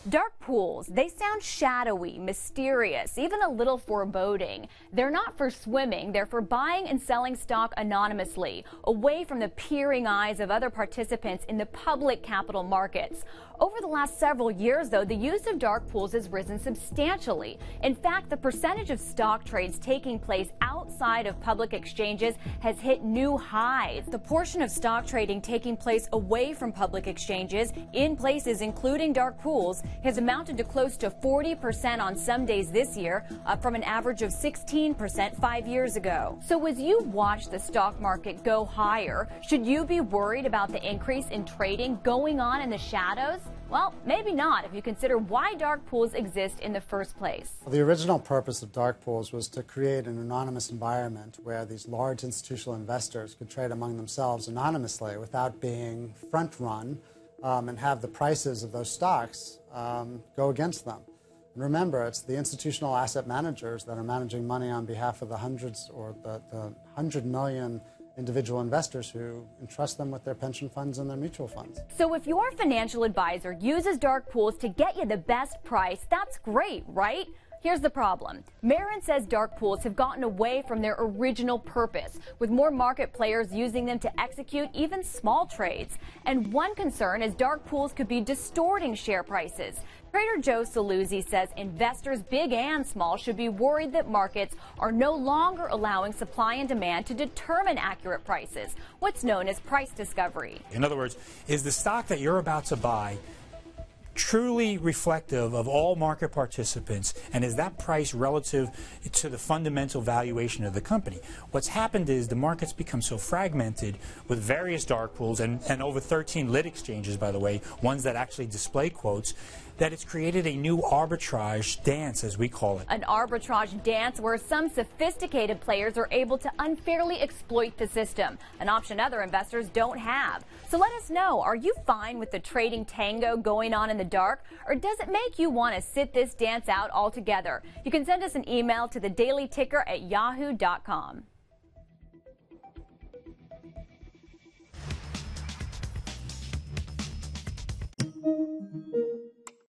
Dark pools, they sound shadowy, mysterious, even a little foreboding. They're not for swimming, they're for buying and selling stock anonymously, away from the peering eyes of other participants in the public capital markets. Over the last several years, though, the use of dark pools has risen substantially. In fact, the percentage of stock trades taking place outside of public exchanges has hit new highs. The portion of stock trading taking place away from public exchanges in places including dark pools has amounted to close to 40% on some days this year, up from an average of 16% 5 years ago. So as you watch the stock market go higher, should you be worried about the increase in trading going on in the shadows? Well, maybe not if you consider why dark pools exist in the first place. The original purpose of dark pools was to create an anonymous environment where these large institutional investors could trade among themselves anonymously without being front-run and have the prices of those stocks go against them. And remember, it's the institutional asset managers that are managing money on behalf of the hundreds or the 100 million individual investors who entrust them with their pension funds and their mutual funds. So if your financial advisor uses dark pools to get you the best price, that's great, right? Here's the problem. Marin says dark pools have gotten away from their original purpose, with more market players using them to execute even small trades. And one concern is dark pools could be distorting share prices. Trader Joe Saluzzi says investors, big and small, should be worried that markets are no longer allowing supply and demand to determine accurate prices, what's known as price discovery. In other words, is the stock that you're about to buy truly reflective of all market participants, and is that price relative to the fundamental valuation of the company? What's happened is the market's become so fragmented with various dark pools and over 13 lit exchanges, by the way, ones that actually display quotes, that it's created a new arbitrage dance, as we call it. An arbitrage dance where some sophisticated players are able to unfairly exploit the system, an option other investors don't have. So let us know, are you fine with the trading tango going on in the dark, or does it make you want to sit this dance out altogether? You can send us an email to thedailyticker@yahoo.com.